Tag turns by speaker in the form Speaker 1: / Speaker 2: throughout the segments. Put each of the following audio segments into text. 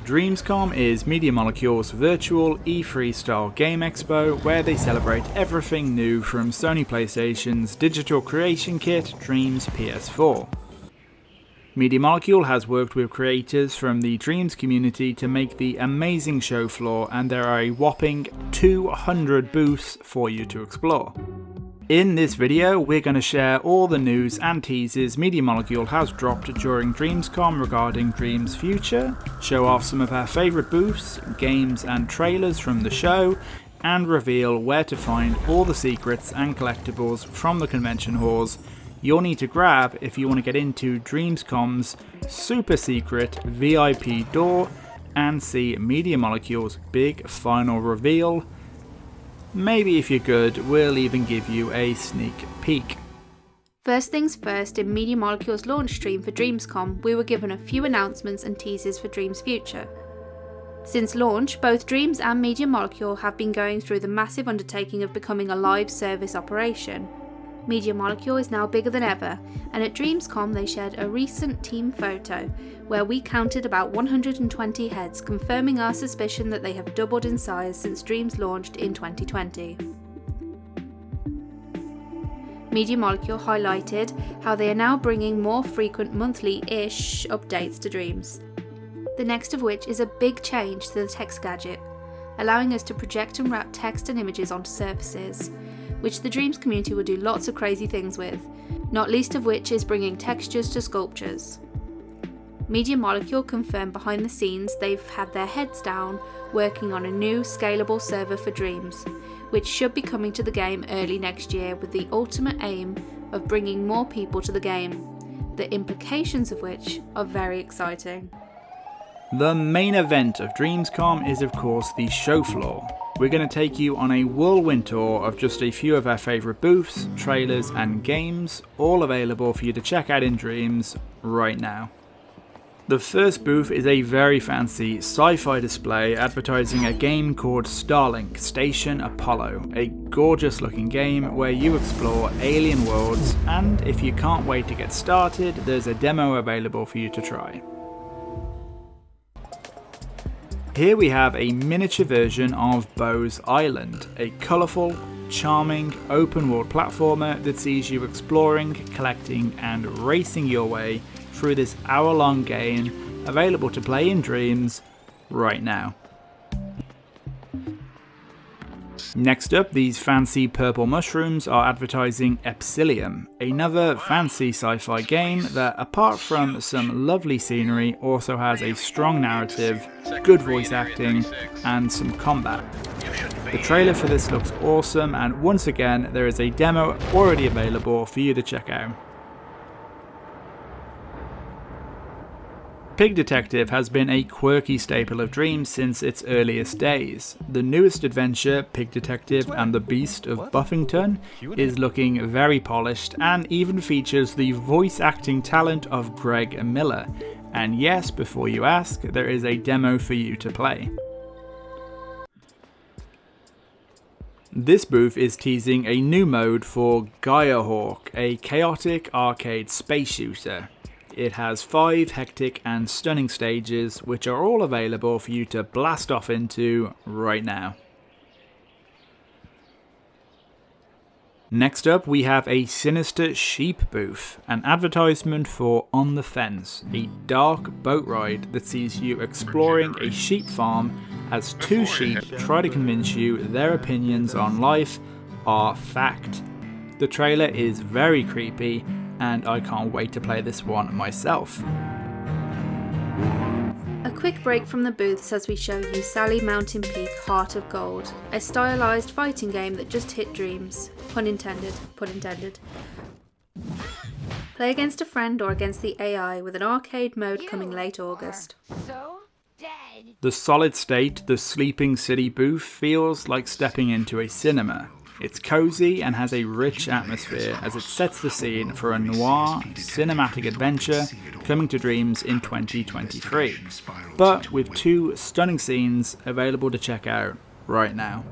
Speaker 1: Dreamscom is Media Molecule's virtual E3 style game expo where they celebrate everything new from Sony PlayStation's digital creation kit Dreams PS4. Media Molecule has worked with creators from the Dreams community to make the amazing show floor, and there are a whopping 200 booths for you to explore. In this video, we're going to share all the news and teasers Media Molecule has dropped during Dreamscom regarding Dreams' future, show off some of our favourite booths, games and trailers from the show, and reveal where to find all the secrets and collectibles from the convention halls you'll need to grab if you want to get into Dreamscom's super secret VIP door and see Media Molecule's big final reveal. Maybe if you're good, we'll even give you a sneak peek.
Speaker 2: First things first, in Media Molecule's launch stream for Dreamscom, we were given a few announcements and teasers for Dreams' future. Since launch, both Dreams and Media Molecule have been going through the massive undertaking of becoming a live service operation. Media Molecule is now bigger than ever, and at Dreamscom they shared a recent team photo where we counted about 120 heads, confirming our suspicion that they have doubled in size since Dreams launched in 2020. Media Molecule highlighted how they are now bringing more frequent monthly-ish updates to Dreams. The next of which is a big change to the text gadget, allowing us to project and wrap text and images onto surfaces, which the Dreams community will do lots of crazy things with, not least of which is bringing textures to sculptures. Media Molecule confirmed behind the scenes they've had their heads down working on a new scalable server for Dreams, which should be coming to the game early next year with the ultimate aim of bringing more people to the game, the implications of which are very exciting.
Speaker 1: The main event of Dreamscom is of course the show floor. We're going to take you on a whirlwind tour of just a few of our favourite booths, trailers and games, all available for you to check out in Dreams right now. The first booth is a very fancy sci-fi display advertising a game called Starlink Station Apollo, a gorgeous looking game where you explore alien worlds, and if you can't wait to get started, there's a demo available for you to try. Here we have a miniature version of Bow's Island, a colourful, charming, open world platformer that sees you exploring, collecting and racing your way through this hour-long game available to play in Dreams right now. Next up, these fancy purple mushrooms are advertising Epsilon, another fancy sci-fi game that, apart from some lovely scenery, also has a strong narrative, good voice acting, and some combat. The trailer for this looks awesome, and once again, there is a demo already available for you to check out. Pig Detective has been a quirky staple of Dreams since its earliest days. The newest adventure, Pig Detective and the Beast of Buffington, is looking very polished and even features the voice acting talent of Greg Miller. And yes, before you ask, there is a demo for you to play. This booth is teasing a new mode for Gaia-Hawk, a chaotic arcade space shooter. It has 5 hectic and stunning stages, which are all available for you to blast off into right now. Next up, we have a sinister sheep booth, an advertisement for On the Fence, a dark boat ride that sees you exploring a sheep farm as 2 sheep try to convince you their opinions on life are fact. The trailer is very creepy, and I can't wait to play this one myself.
Speaker 2: A quick break from the booths as we show you Sally Mountain Peak Heart of Gold, a stylised fighting game that just hit Dreams. Pun intended, pun intended. Play against a friend or against the AI with an arcade mode coming late August.
Speaker 1: The solid state, the Sleeping City booth feels like stepping into a cinema. It's cozy and has a rich atmosphere as it sets the scene for a noir, cinematic adventure coming to Dreams in 2023, but with 2 stunning scenes available to check out right now.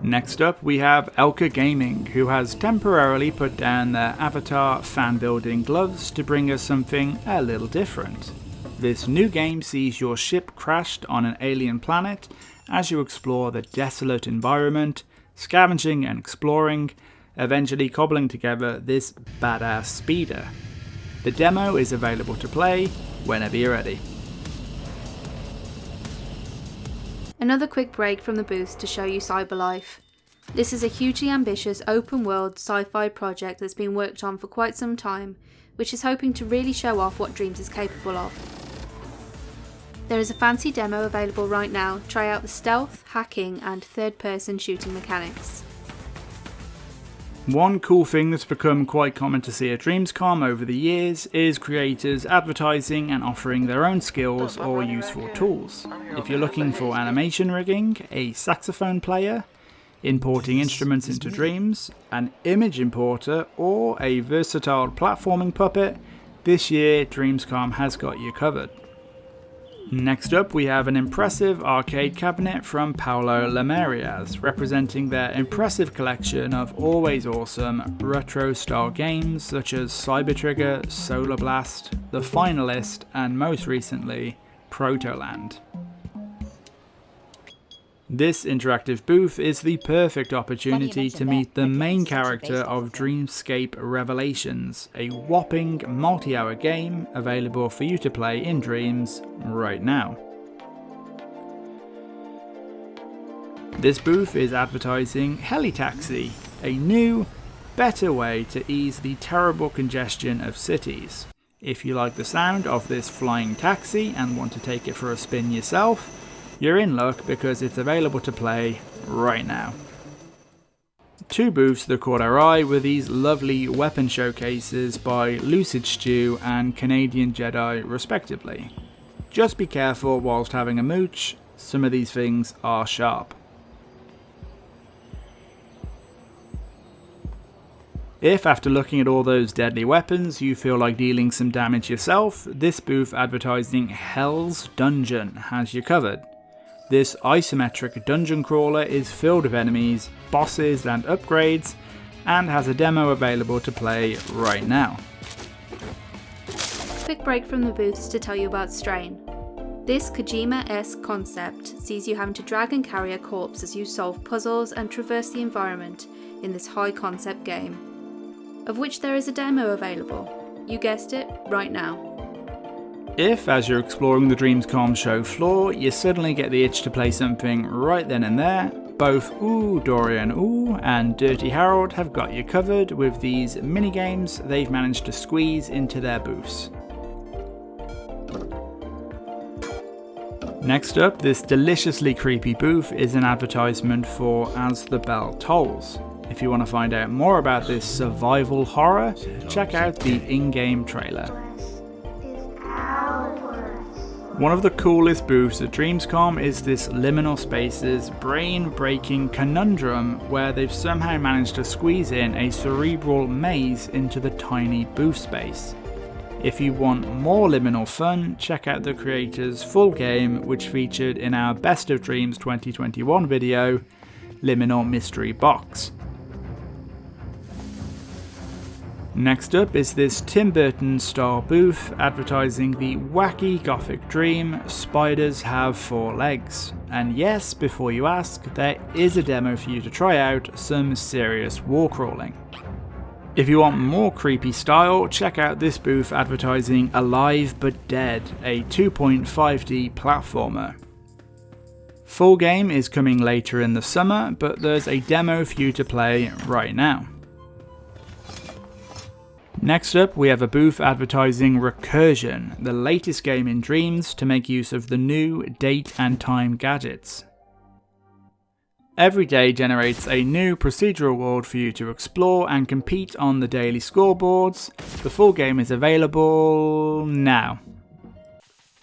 Speaker 1: Next up, we have Elka Gaming, who has temporarily put down their Avatar fan building gloves to bring us something a little different. This new game sees your ship crashed on an alien planet as you explore the desolate environment, scavenging and exploring, eventually cobbling together this badass speeder. The demo is available to play whenever you're ready.
Speaker 2: Another quick break from the booth to show you Cyberlife. This is a hugely ambitious open world sci-fi project that's been worked on for quite some time, which is hoping to really show off what Dreams is capable of. There is a fancy demo available right now. Try out the stealth, hacking and third-person shooting mechanics.
Speaker 1: One cool thing that's become quite common to see at Dreamscom over the years is creators advertising and offering their own skills or useful tools. If you're looking for animation rigging, a saxophone player, importing instruments into Dreams, an image importer, or a versatile platforming puppet, this year Dreamscom has got you covered. Next up, we have an impressive arcade cabinet from Paulo Lemarias, representing their impressive collection of always awesome retro-style games such as Cyber Trigger, Solar Blast, The Finalist, and most recently, Protoland. This interactive booth is the perfect opportunity to meet the main character of Dreamscape Revelations, a whopping multi-hour game available for you to play in Dreams right now. This booth is advertising Helitaxi, a new, better way to ease the terrible congestion of cities. If you like the sound of this flying taxi and want to take it for a spin yourself, you're in luck because it's available to play right now. Two booths that caught our eye were these lovely weapon showcases by Lucid Stew and Canadian Jedi respectively. Just be careful whilst having a mooch, some of these things are sharp. If after looking at all those deadly weapons you feel like dealing some damage yourself, this booth advertising Hell's Dungeon has you covered. This isometric dungeon crawler is filled with enemies, bosses and upgrades, and has a demo available to play right now.
Speaker 2: Quick break from the booths to tell you about Strain. This Kojima-esque concept sees you having to drag and carry a corpse as you solve puzzles and traverse the environment in this high concept game, of which there is a demo available. You guessed it, right now.
Speaker 1: If, as you're exploring the Dreamscom show floor, you suddenly get the itch to play something right then and there, both Ooh Dorian Ooh and Dirty Harold have got you covered with these minigames they've managed to squeeze into their booths. Next up, this deliciously creepy booth is an advertisement for As the Bell Tolls. If you want to find out more about this survival horror, check out the in-game trailer. One of the coolest booths at Dreamscom is this Liminal Spaces brain-breaking conundrum where they've somehow managed to squeeze in a cerebral maze into the tiny booth space. If you want more liminal fun, check out the creators' full game, which featured in our Best of Dreams 2021 video, Liminal Mystery Box. Next up is this Tim Burton style booth advertising the wacky gothic dream Spiders Have Four Legs. And yes, before you ask, there is a demo for you to try out some serious wall crawling. If you want more creepy style, check out this booth advertising Alive But Dead, a 2.5D platformer. Full game is coming later in the summer, but there's a demo for you to play right now. Next up, we have a booth advertising Recursion, the latest game in Dreams to make use of the new date and time gadgets. Every day generates a new procedural world for you to explore and compete on the daily scoreboards. The full game is available now.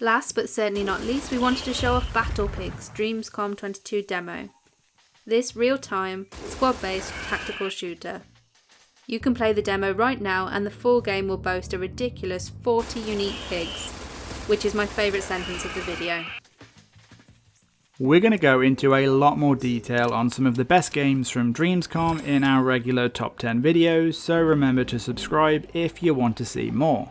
Speaker 2: Last but certainly not least, we wanted to show off Battle Pigs Dreamscom 22 demo. This real-time, squad-based tactical shooter. You can play the demo right now and the full game will boast a ridiculous 40 unique pigs, which is my favourite sentence of the video.
Speaker 1: We're going to go into a lot more detail on some of the best games from Dreamscom in our regular top 10 videos, so remember to subscribe if you want to see more.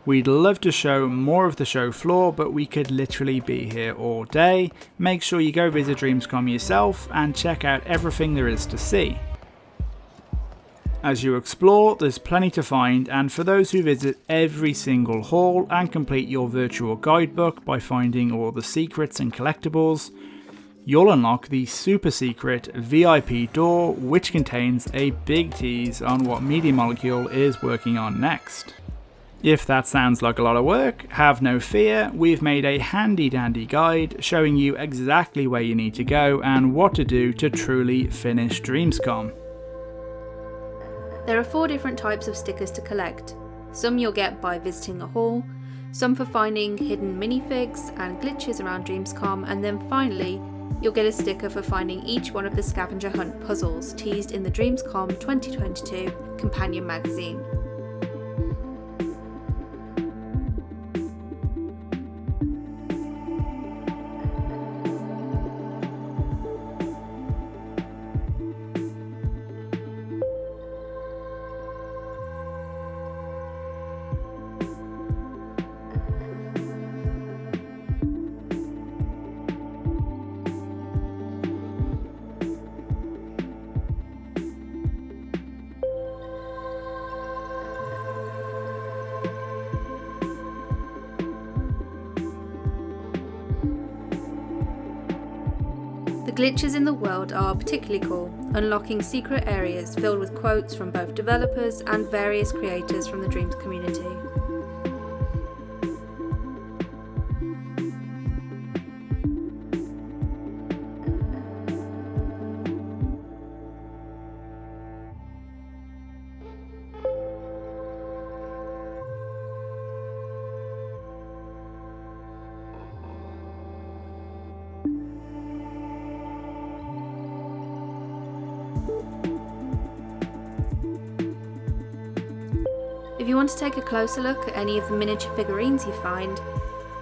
Speaker 1: We'd love to show more of the show floor, but we could literally be here all day. Make sure you go visit Dreamscom yourself and check out everything there is to see. As you explore, there's plenty to find, and for those who visit every single hall and complete your virtual guidebook by finding all the secrets and collectibles, you'll unlock the super secret VIP door, which contains a big tease on what Media Molecule is working on next. If that sounds like a lot of work, have no fear, we've made a handy dandy guide showing you exactly where you need to go and what to do to truly finish Dreamscom.
Speaker 2: There are 4 different types of stickers to collect. Some you'll get by visiting a hall, some for finding hidden minifigs and glitches around Dreamscom, and then finally, you'll get a sticker for finding each one of the scavenger hunt puzzles teased in the Dreamscom 2022 companion magazine. The glitches in the world are particularly cool, unlocking secret areas filled with quotes from both developers and various creators from the Dreams community. If you want to take a closer look at any of the miniature figurines you find,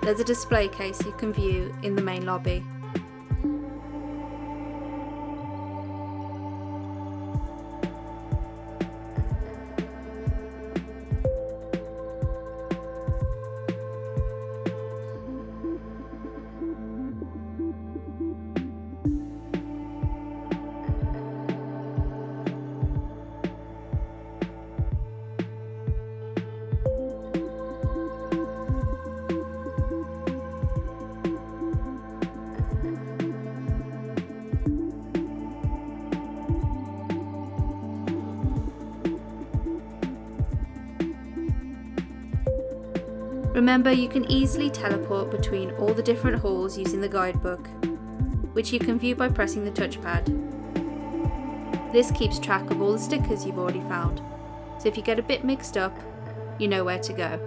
Speaker 2: there's a display case you can view in the main lobby. Remember, you can easily teleport between all the different halls using the guidebook, which you can view by pressing the touchpad. This keeps track of all the stickers you've already found, so if you get a bit mixed up, you know where to go.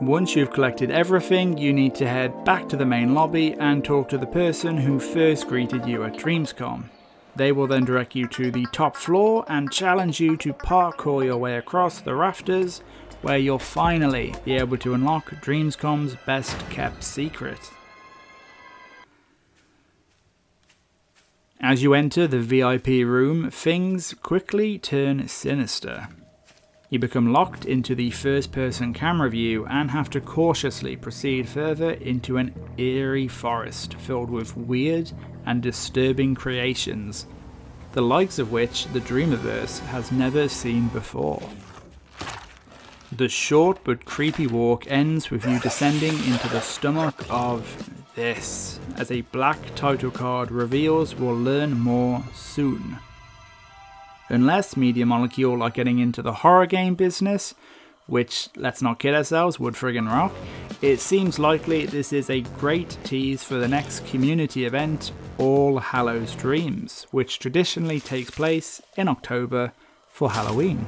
Speaker 1: Once you've collected everything, you need to head back to the main lobby and talk to the person who first greeted you at Dreamscom. They will then direct you to the top floor and challenge you to parkour your way across the rafters, where you'll finally be able to unlock Dreamscom's best kept secret. As you enter the VIP room, things quickly turn sinister. You become locked into the first-person camera view and have to cautiously proceed further into an eerie forest filled with weird and disturbing creations, the likes of which the Dreamiverse has never seen before. The short but creepy walk ends with you descending into the stomach of this, as a black title card reveals we'll learn more soon. Unless Media Molecule are getting into the horror game business, which, let's not kid ourselves, would friggin' rock, it seems likely this is a great tease for the next community event, All Hallows Dreams, which traditionally takes place in October for Halloween.